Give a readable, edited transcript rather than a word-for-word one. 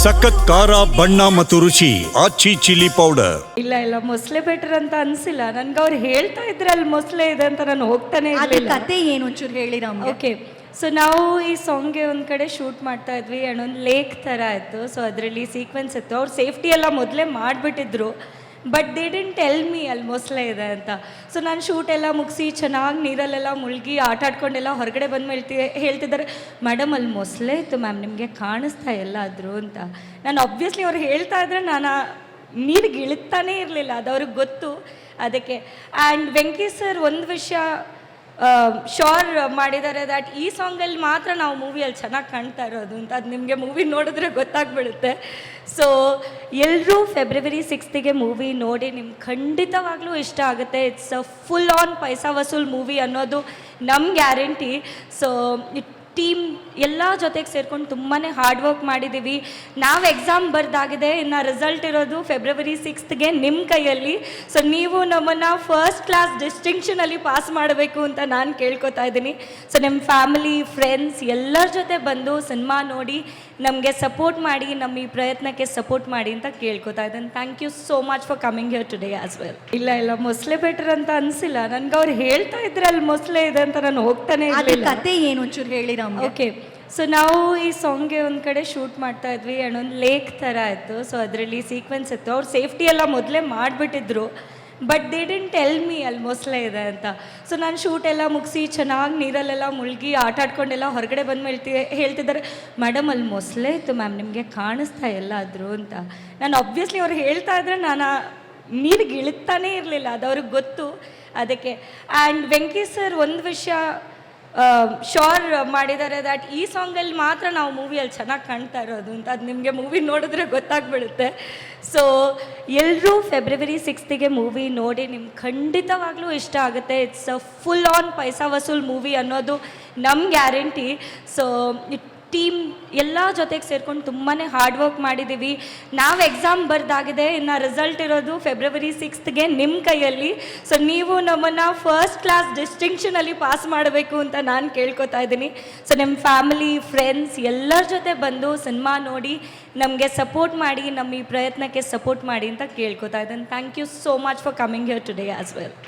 ಸಖತ್ ಖಾರ ಬಣ್ಣ ಮತ್ತು ರುಚಿ ಆಚಿ ಚಿಲ್ಲಿ ಪೌಡರ್. ಇಲ್ಲ ಮೊಸಳೆ ಬೆಟರ್ ಅಂತ ಅನ್ಸಿಲ್ಲ ನನ್ಗೆ. ಅವ್ರು ಹೇಳ್ತಾ ಇದ್ರೆ ಅಲ್ಲಿ ಮೊಸಳೆ ಇದೆ ಅಂತ ನಾನು ಹೋಗ್ತಾನೆ ಅದ್ರ ಇರ್ಲಿಲ್ಲ. ಕತೆ ಏನು ಒಂಚೂರು ಹೇಳಿರ? ಓಕೆ, ಸೊ ನಾವು ಈ ಸಾಂಗ್ಗೆ ಒಂದು ಕಡೆ ಶೂಟ್ ಮಾಡ್ತಾ ಇದ್ವಿ ಆ್ಯಂಡ್ ಒಂದು ಲೇಕ್ ಥರ ಇತ್ತು. ಸೊ ಅದರಲ್ಲಿ ಸೀಕ್ವೆನ್ಸ್ ಇತ್ತು. ಅವ್ರು ಸೇಫ್ಟಿ ಎಲ್ಲ ಮೊದಲೇ ಮಾಡಿಬಿಟ್ಟಿದ್ರು, but they didn't tell me ಅಲ್ಲಿ ಮೊಸಳೆ ಇದೆ ಅಂತ. ಸೊ ನಾನು ಶೂಟ್ ಎಲ್ಲ ಮುಗಿಸಿ ಚೆನ್ನಾಗಿ ನೀರಲ್ಲೆಲ್ಲ ಮುಳುಗಿ ಆಟ ಆಡ್ಕೊಂಡೆಲ್ಲ ಹೊರಗಡೆ ಬಂದು ಹೇಳ್ತಿದ್ದಾರೆ, ಮೇಡಮ್ ಅಲ್ಲಿ ಮೊಸಳೆ ಇತ್ತು ಮ್ಯಾಮ್, ನಿಮಗೆ ಕಾಣಿಸ್ತಾ ಎಲ್ಲಾದರೂ ಅಂತ. ನಾನು ಆಬ್ವಿಯಸ್ಲಿ ಅವ್ರು ಹೇಳ್ತಾ ಇದ್ರೆ ನಾನು ನೀರಿಗೆ ಇಳಿತಾನೇ ಇರಲಿಲ್ಲ, ಅದು ಅವ್ರಿಗೆ ಗೊತ್ತು ಅದಕ್ಕೆ. ಆ್ಯಂಡ್ ವೆಂಕಿ ಸರ್ ಒಂದು ವಿಷಯ ಶೋರ್ ಮಾಡಿದ್ದಾರೆ, ದ್ಯಾಟ್ ಈ ಸಾಂಗಲ್ಲಿ ಮಾತ್ರ ನಾವು ಮೂವಿಯಲ್ಲಿ ಚೆನ್ನಾಗಿ ಕಾಣ್ತಾ ಇರೋದು ಅಂತ. ಅದು ನಿಮಗೆ ಮೂವಿ ನೋಡಿದ್ರೆ ಗೊತ್ತಾಗ್ಬಿಡುತ್ತೆ. ಸೊ ಎಲ್ಲರೂ ಫೆಬ್ರವರಿ 6th ಮೂವಿ ನೋಡಿ, ನಿಮ್ಗೆ ಖಂಡಿತವಾಗ್ಲೂ ಇಷ್ಟ ಆಗುತ್ತೆ. It's a full on paisa vasool movie ಅನ್ನೋದು ನಮ್ಮ ಗ್ಯಾರಂಟಿ. ಸೊ ಟೀಮ್ ಎಲ್ಲ ಜೊತೆಗೆ ಸೇರ್ಕೊಂಡು ತುಂಬಾ ಹಾರ್ಡ್ ವರ್ಕ್ ಮಾಡಿದ್ದೀವಿ. ನಾವು ಎಕ್ಸಾಮ್ ಬರ್ದಾಗಿದೆ, ಇನ್ನು ರಿಸಲ್ಟ್ ಇರೋದು ಫೆಬ್ರವರಿ 6th ನಿಮ್ಮ ಕೈಯಲ್ಲಿ. ಸೊ ನೀವು ನಮ್ಮನ್ನು ಫಸ್ಟ್ ಕ್ಲಾಸ್ ಡಿಸ್ಟಿಂಕ್ಷನಲ್ಲಿ ಪಾಸ್ ಮಾಡಬೇಕು ಅಂತ ನಾನು ಕೇಳ್ಕೊತಾ ಇದ್ದೀನಿ. ಸೊ ನಿಮ್ಮ ಫ್ಯಾಮಿಲಿ ಫ್ರೆಂಡ್ಸ್ ಎಲ್ಲರ ಜೊತೆ ಬಂದು ಸಿನಿಮಾ ನೋಡಿ ನಮಗೆ ಸಪೋರ್ಟ್ ಮಾಡಿ, ನಮ್ಮ ಈ ಪ್ರಯತ್ನಕ್ಕೆ ಸಪೋರ್ಟ್ ಮಾಡಿ ಅಂತ ಕೇಳ್ಕೊತಾ ಇದ್ದೀನಿ. Thank you so much for coming here today as well. ಇಲ್ಲ ಮೊಸಳೆ ಬೆಟರ್ ಅಂತ ಅನಿಸಿಲ್ಲ ನನ್ಗೆ. ಅವ್ರು ಹೇಳ್ತಾ ಇದ್ರೆ ಅಲ್ಲಿ ಮೊಸಳೆ ಇದೆ ಅಂತ ನಾನು ಹೋಗ್ತಾನೆ ಇರಲಿಲ್ಲ. ಕತೆ ಏನು ಒಂಚೂರು ಹೇಳಿರ? ಓಕೆ, ಸೊ ನಾವು ಈ ಸಾಂಗ್ಗೆ ಒಂದು ಕಡೆ ಶೂಟ್ ಮಾಡ್ತಾ ಇದ್ವಿ ಆ್ಯಂಡ್ ಒಂದು ಲೇಕ್ ಥರ ಇತ್ತು. ಸೊ ಅದರಲ್ಲಿ ಸೀಕ್ವೆನ್ಸ್ ಇತ್ತು. ಅವ್ರು ಸೇಫ್ಟಿ ಎಲ್ಲ ಮೊದಲೇ ಮಾಡಿಬಿಟ್ಟಿದ್ರು, but they didn't tell me ಅಲ್ಲಿ ಮೊಸಳೆ ಇದೆ ಅಂತ. ಸೊ ನಾನು ಶೂಟ್ ಎಲ್ಲ ಮುಗಿಸಿ ಚೆನ್ನಾಗಿ ನೀರಲ್ಲೆಲ್ಲ ಮುಳುಗಿ ಆಟ ಆಡ್ಕೊಂಡೆಲ್ಲ ಹೊರಗಡೆ ಬಂದು ಹೇಳ್ತಿದ್ದಾರೆ, ಮೇಡಮ್ ಅಲ್ಲಿ ಮೊಸಳೆ ಇತ್ತು ಮ್ಯಾಮ್, ನಿಮಗೆ ಕಾಣಿಸ್ತಾ ಎಲ್ಲಾದರೂ ಅಂತ. ನಾನು ಆಬ್ವಿಯಸ್ಲಿ ಅವ್ರು ಹೇಳ್ತಾ ಇದ್ರೆ ನಾನು ನೀರಿಗೆ ಇಳಿತಾನೇ ಇರಲಿಲ್ಲ, ಅದು ಅವ್ರಿಗೆ ಗೊತ್ತು ಅದಕ್ಕೆ. ಆ್ಯಂಡ್ ವೆಂಕಿ ಸರ್ ಒಂದು ವಿಷಯ ಶೋರ್ ಮಾಡಿದ್ದಾರೆ, ದ್ಯಾಟ್ ಈ ಸಾಂಗಲ್ಲಿ ಮಾತ್ರ ನಾವು ಮೂವಿಯಲ್ಲಿ ಚೆನ್ನಾಗಿ ಕಾಣ್ತಾ ಇರೋದು ಅಂತ. ಅದು ನಿಮಗೆ ಮೂವಿ ನೋಡಿದ್ರೆ ಗೊತ್ತಾಗ್ಬಿಡುತ್ತೆ. ಸೊ ಎಲ್ಲರೂ ಫೆಬ್ರವರಿ 6th ಮೂವಿ ನೋಡಿ, ನಿಮ್ಗೆ ಖಂಡಿತವಾಗ್ಲೂ ಇಷ್ಟ ಆಗುತ್ತೆ. It's a full on paisa vasool movie ಅನ್ನೋದು ನಮ್ಮ ಗ್ಯಾರಂಟಿ. ಸೊ ಟೀಮ್ ಎಲ್ಲ ಜೊತೆಗೆ ಸೇರ್ಕೊಂಡು ತುಂಬಾ ಹಾರ್ಡ್ ವರ್ಕ್ ಮಾಡಿದ್ದೀವಿ. ನಾವು ಎಕ್ಸಾಮ್ ಬರ್ದಾಗಿದೆ, ಇನ್ನು ರಿಸಲ್ಟ್ ಇರೋದು ಫೆಬ್ರವರಿ 6th ನಿಮ್ಮ ಕೈಯಲ್ಲಿ. ಸೊ ನೀವು ನಮ್ಮನ್ನು ಫಸ್ಟ್ ಕ್ಲಾಸ್ ಡಿಸ್ಟಿಂಕ್ಷನಲ್ಲಿ ಪಾಸ್ ಮಾಡಬೇಕು ಅಂತ ನಾನು ಕೇಳ್ಕೊತಾ ಇದ್ದೀನಿ. ಸೊ ನಿಮ್ಮ ಫ್ಯಾಮಿಲಿ ಫ್ರೆಂಡ್ಸ್ ಎಲ್ಲರ ಜೊತೆ ಬಂದು ಸಿನಿಮಾ ನೋಡಿ ನಮಗೆ ಸಪೋರ್ಟ್ ಮಾಡಿ, ನಮ್ಮ ಈ ಪ್ರಯತ್ನಕ್ಕೆ ಸಪೋರ್ಟ್ ಮಾಡಿ ಅಂತ ಕೇಳ್ಕೊತಾ ಇದ್ದೀನಿ. Thank you so much for coming here today as well.